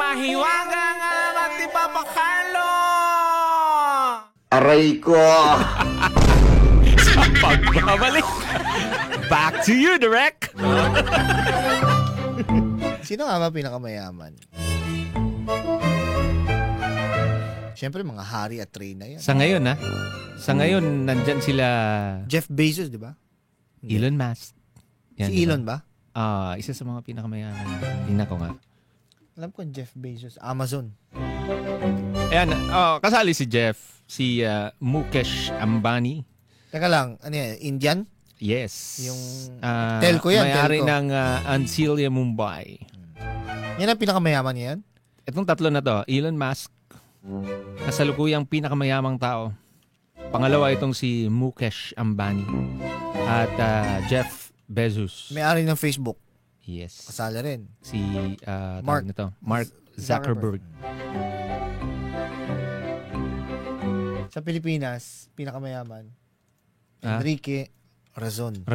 mahiwaga nga mati papakalo. Aray ko! Pagbabalik. Back to you, Direk. Sino nga ba pinakamayaman? Siyempre, mga hari at reyna yan. Sa ngayon, ha? Sa ngayon, nandyan sila... Jeff Bezos, di ba? Elon Musk. Yan, Si Elon ba? Isa sa mga pinakamayaman. Tingnan ko nga. Alam ko, Jeff Bezos. Amazon. Ayan, kasali si Jeff. Si Mukesh Ambani. Teka lang, ano yan? Indian? Yes. Yung telco yan, may-ari telco. ng Ansilia Mumbai. Yan ang pinakamayaman yan? Itong tatlo na to, Elon Musk, kasalukuyang pinakamayamang tao. Pangalawa itong si Mukesh Ambani. At Jeff Bezos. May-ari ng Facebook. Yes. Kasali rin. Si Mark Mark Zuckerberg. Sa Pilipinas, pinakamayaman, Enrique Razon.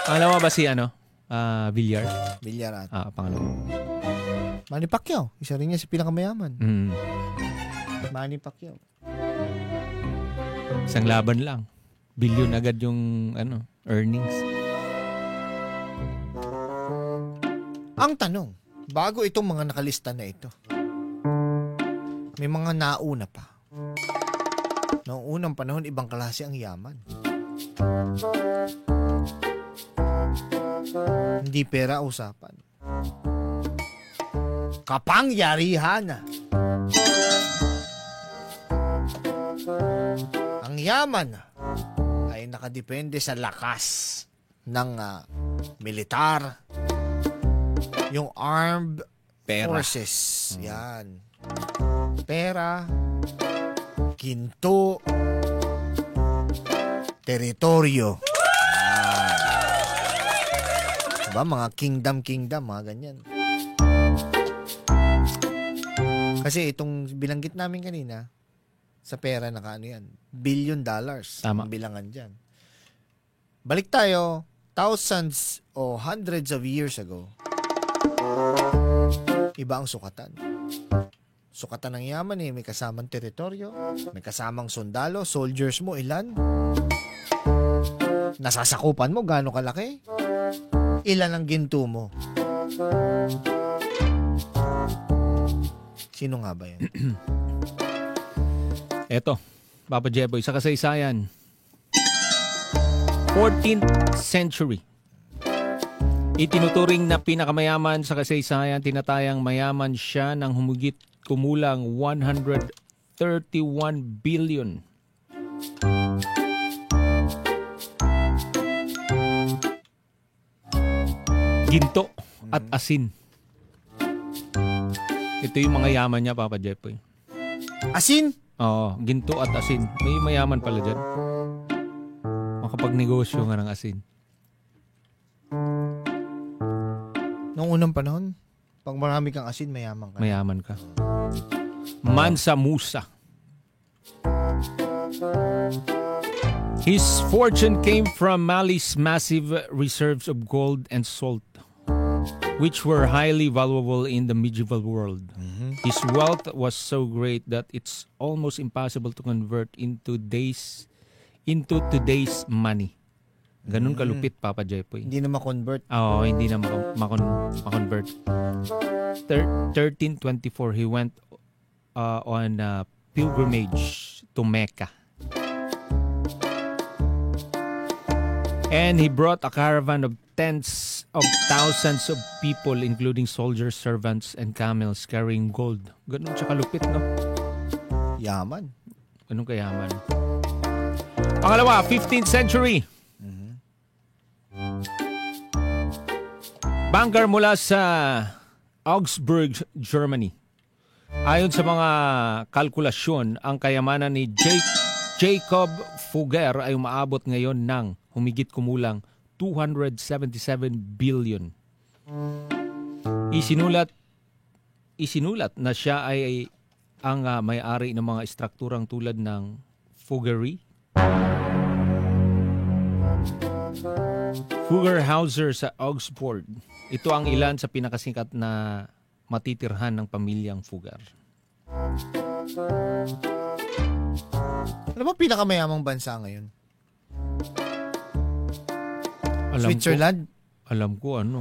Pangalawa ba si Villar? Villar at Pangalawa. Manny Pacquiao. Isa rin niya si pinakamayaman. Manny Pacquiao. Isang laban lang. Bilyon agad yung earnings. Ang tanong, bago itong mga nakalista na ito, may mga nauna pa. Noong unang panahon, ibang klase ang yaman. Hindi pera usapan. Kapangyarihan. Ang yaman ay nakadepende sa lakas ng militar, yung armed forces. Yan. Pera, ginto, teritoryo. Diba? Mga kingdom, mga ganyan. Kasi itong binanggit namin kanina, sa pera yan, $1 billion. Tama. Ang bilangan dyan. Balik tayo, thousands o hundreds of years ago. Iba ang sukatan. Sukatan ng yaman may kasamang teritoryo, may kasamang sundalo, soldiers mo, ilan? Nasasakupan mo, gaano kalaki? Ilan ang ginto mo? Sino nga ba yan? Eto, Papa Jeboy, sa kasaysayan. 14th century. Itinuturing na pinakamayaman sa kasaysayan, tinatayang mayaman siya ng humigit kumulang 131 billion. Ginto at asin. Ito yung mga yaman niya, Papa Jeboy. Asin? Oo, ginto at asin. May mayaman pala dyan. Makapagnegosyo nga ng asin. Noong unang panahon, pag marami kang asin, mayaman ka. Mayaman ka. Mansa Musa. His fortune came from Mali's massive reserves of gold and salt, which were highly valuable in the medieval world. His wealth was so great that it's almost impossible to convert into today's money. Ganun kalupit, Papa Jepoy. Hindi na ma-convert. Oo, hindi na ma-convert. 1324, he went on a pilgrimage to Mecca. And he brought a caravan of tens of thousands of people, including soldiers, servants, and camels carrying gold. Ganun siya kalupit, no? Yaman. Ganun kayaman. Pangalawa, 15th century. Banker mula sa Augsburg, Germany. Ayon sa mga kalkulasyon, ang kayamanan ni Jacob Fugger ay umaabot ngayon ng humigit kumulang 277 billion. Isinulat na siya ay ang may-ari ng mga estrukturang tulad ng Fuggery, Fugger Hauser sa Augsburg, Ito ang ilan sa pinakasikat na matitirhan ng pamilyang Fugger. Ano ba pinakamayamang bansa ngayon? Switzerland? Switzerland? Alam ko ano.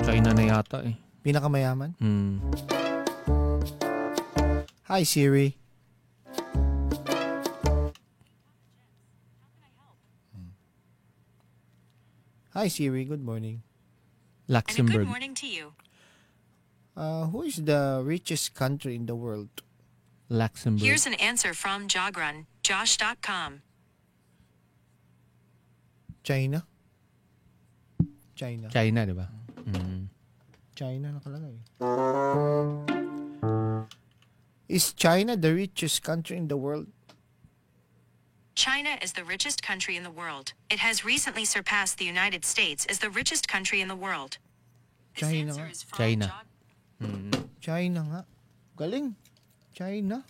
China na yata eh. Pinakamayaman? Hmm. Hi, Siri. Hi, Siri. Good morning. And a Luxembourg. good morning to you. Who is the richest country in the world? Luxembourg. Here's an answer from Jogrun, Josh.com. China? China. China, di ba? Hmm. China nakalagay. Is China the richest country in the world? China is the richest country in the world. It has recently surpassed the United States as the richest country in the world. This China answer nga. is from China. China nga. Galing. China.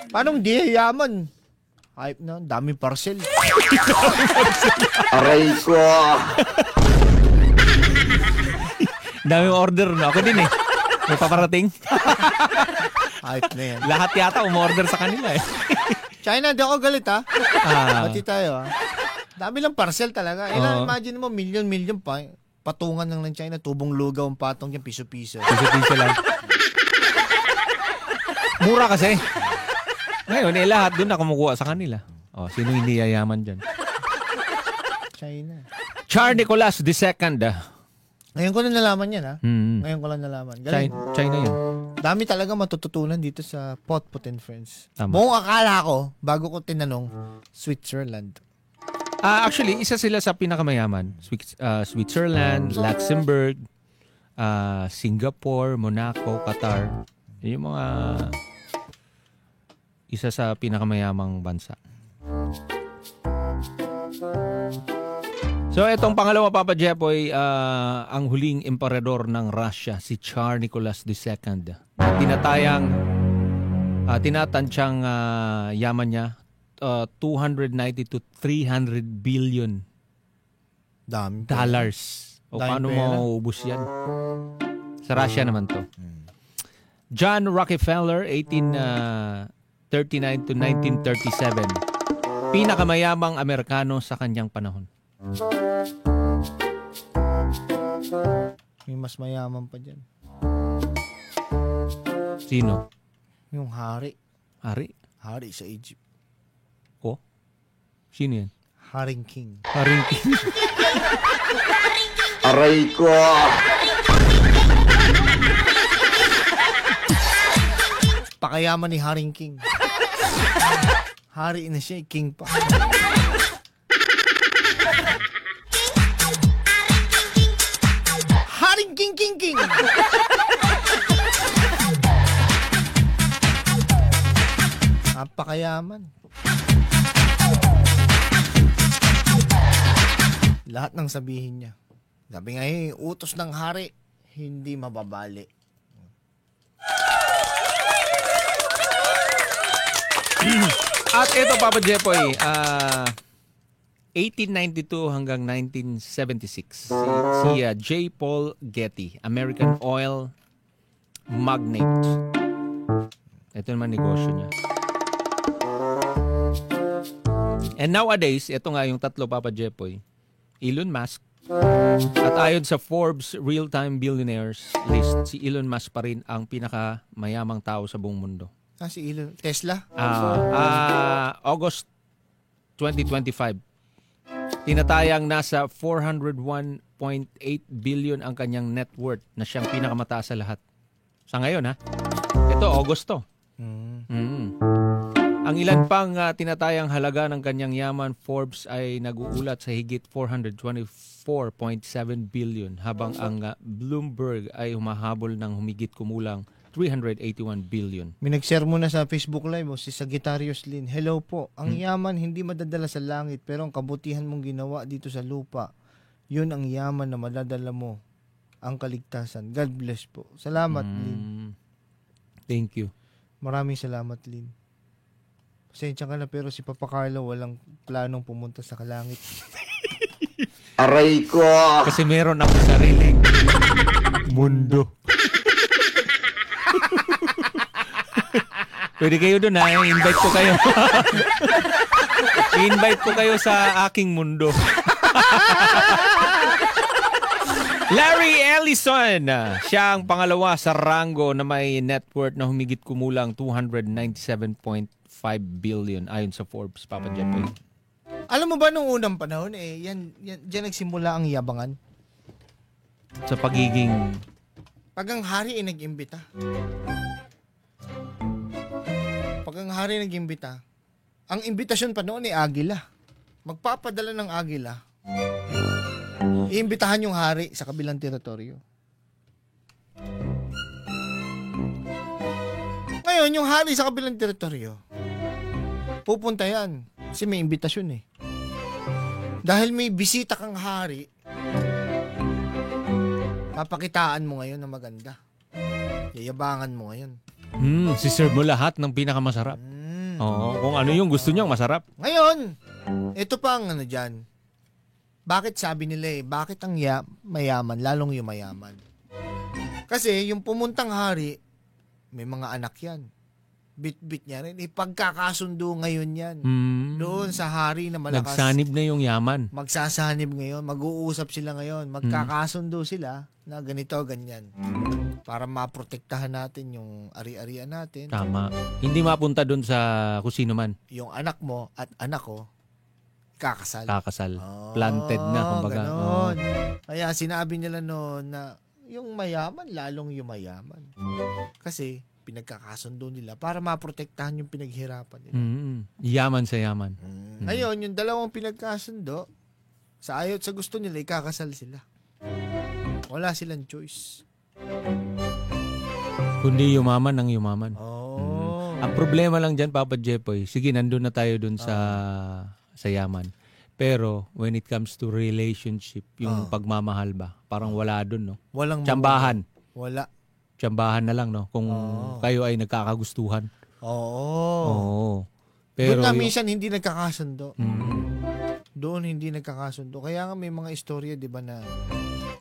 Paano di yaman? Hype na. Daming parcel. Aray ko! Daming order na. Ako din eh. May paparating. Hype na yan. Lahat yata umorder sa kanila eh. China, di ako galit ha. Ah, Pati tayo ha. Dami lang parcel talaga. Oo. Imagine mo, milyon pa. Patungan lang ng China. Tubong lugaw ang patong yan. Piso-piso. piso-piso lang. Mura kasi. Ngayon eh lahat doon na kumukuha sa kanila. Oh, sino hindi yayaman dyan? China. Char Nicolas II. Ngayon ko na nalaman yan ha. Hmm. Ngayon ko lang nalaman. Galing. China yun. Dami talaga matututunan dito sa Potpot and Friends. Tama. Buong akala ko, bago ko tinanong, Switzerland. Actually, isa sila sa pinakamayaman. Switzerland, Luxembourg, Singapore, Monaco, Qatar. Yun yung mga isa sa pinakamayamang bansa. So, itong pangalawa, Papa Jepoy, ang huling emperador ng Russia, si Tsar Nicholas II. Tinatansyang yaman niya, 290 to 300 billion Dami. dollars. O Daming paano pera. mo maubos yan? Sa Russia naman to. John Rockefeller, 1839 to 1937. Pinakamayamang Amerikano sa kanyang panahon. May mas mayaman pa dyan. Sino? Yung hari. Hari? Hari sa Egypt. Ko? Sino yan? Haring King. Haring King. Aray ko! Pakayaman ni Haring King. Hari na siya, king pa. Haring King. Napakayaman. Lahat ng sabihin niya. Sabi nga utos ng hari, hindi mababali. At ito, Papa Jepoy, 1892 hanggang 1976. Si J. Paul Getty, American oil magnate. Ito naman negosyo niya. And nowadays, ito nga yung tatlo, Papa Jepoy. Elon Musk. At ayon sa Forbes Real-Time Billionaires list, si Elon Musk pa rin ang pinakamayamang tao sa buong mundo. Si Elon. Tesla? August 2025. Tinatayang nasa 401.8 billion ang kanyang net worth na siyang pinakamataas sa lahat. Sa ngayon ha. Ito, August to. Ang ilan pang tinatayang halaga ng kanyang yaman, Forbes ay nag-uulat sa higit 424.7 billion habang ang Bloomberg ay humahabol ng humigit kumulang 381 billion. May nag-share muna sa Facebook Live si Sagittarius Lin. Hello po. Ang yaman hindi madadala sa langit pero ang kabutihan mong ginawa dito sa lupa, yun ang yaman na madadala mo. Ang kaligtasan. God bless po. Salamat, Lin. Thank you. Maraming salamat, Lin. Pasensya ka na pero si Papa Carlo walang planong pumunta sa kalangit. Aray ko. Kasi meron ako sariling mundo. Pwede kayo doon ha. I-invite ko kayo. I-invite ko kayo sa aking mundo. Larry Ellison. Siya ang pangalawa sa rango na may net worth na humigit kumulang 297.5 billion ayon sa Forbes, Papa Jepoy. Alam mo ba nung unang panahon, diyan nagsimula ang yabangan? Sa pagiging... Pag ang hari ay nag-imbita. Ang imbitasyon pa noon ay agila. Magpapadala ng agila. Iimbitahan yung hari sa kabilang teritoryo. Ngayon, yung hari sa kabilang teritoryo, pupunta yan. Kasi may imbitasyon eh. Dahil may bisita kang hari, papakitaan mo ngayon na maganda. Yayabangan mo ngayon. Si-serve mo lahat ng pinakamasarap. Oo, kung ano yung gusto niyang masarap. Ngayon, ito pa ang ano dyan. Bakit sabi nila bakit ang mayaman, lalong yung mayaman? Kasi yung pumuntang hari, may mga anak yan. Bit-bit niya rin. Ipagkakasundo ngayon yan. Doon sa hari na malakas. Nagsanib na yung yaman. Magsasanib ngayon. Mag-uusap sila ngayon. Magkakasundo sila na ganito, ganyan. Para maprotektahan natin yung ari-arian natin. Tama. Hindi mapunta doon sa kusino man. Yung anak mo at anak ko, kakasal. Planted na, kumbaga. Ganon. Kaya sinabi nila noon na yung mayaman, lalong yung mayaman. Kasi pinagkakasundo nila para maprotektahan yung pinaghirapan nila. Yaman sa yaman. Ngayon, yung dalawang pinagkasundo, sa ayaw at sa gusto nila, ikakasal sila. Wala silang choice. Kundi yumaman ang yumaman. Ang problema lang dyan, Papa Jepoy, sige, nandun na tayo dun sa yaman. Pero when it comes to relationship, yung pagmamahal ba, parang wala dun, no? Walang tsambahan. Wala. Tsambahan na lang, no? Kung kayo ay nagkakagustuhan. Oo. Pero doon na minsan hindi nagkakasundo. Doon hindi nagkakasundo. Kaya nga may mga istorya, di ba, na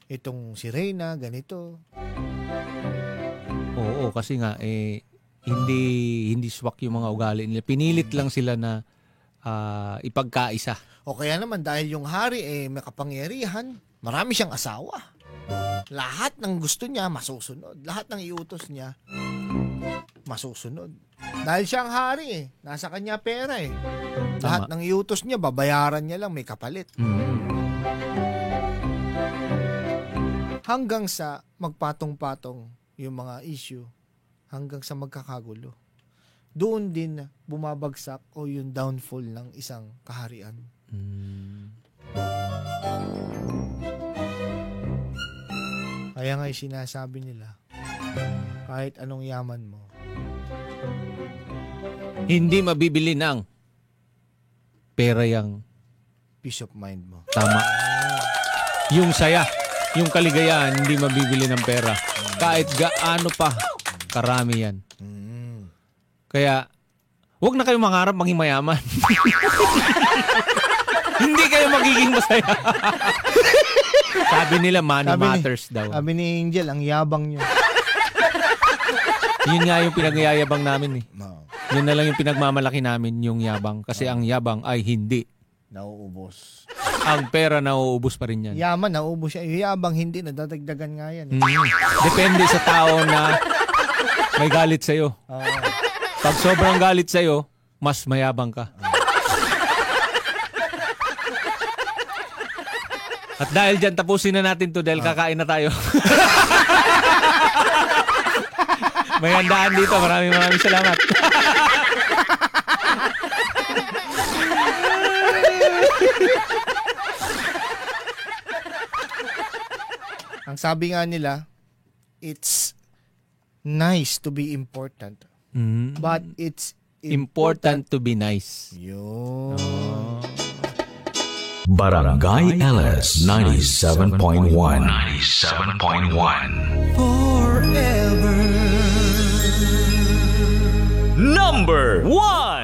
itong si Reyna, ganito. Oo, kasi nga, hindi swak yung mga ugali nila. Pinilit lang sila na ipagkaisa. O kaya naman dahil yung hari may kapangyarihan, marami siyang asawa. Lahat ng gusto niya masusunod. Lahat ng iutos niya masusunod. Dahil siya ang hari nasa kanya pera Lahat ng iutos niya babayaran niya lang, may kapalit. Hanggang sa magpatong-patong yung mga issue, hanggang sa magkakagulo. Doon din bumabagsak o yung downfall ng isang kaharian. Kaya nga sinasabi nila, kahit anong yaman mo, hindi mabibili ng pera yang peace of mind mo. Tama. Yung saya, yung kaligayahan, hindi mabibili ng pera. Kahit gaano pa karami yan. Kaya, huwag na kayo mangarap maging mayaman. Hindi kayo magiging masaya. Sabi nila, money matters daw. Sabi ni Angel, ang yabang niyo. Yun nga yung pinagyayabang namin Yun na lang yung pinagmamalaki namin, yung yabang. Kasi ang yabang ay hindi nauubos. Ang pera nauubos pa rin yan. Yaman, nauubos siya. Yung yabang hindi, nadadagdagan nga yan. Depende sa tao na may galit sa'yo. Pag sobrang galit sa'yo, mas mayabang ka. At dahil dyan, tapusin na natin to dahil kakain na tayo. May handaan dito. Maraming salamat. Ang sabi nga nila, it's nice to be important. But it's important to be nice. Yun. Barangay LS 97.1 97.1 Forever Number 1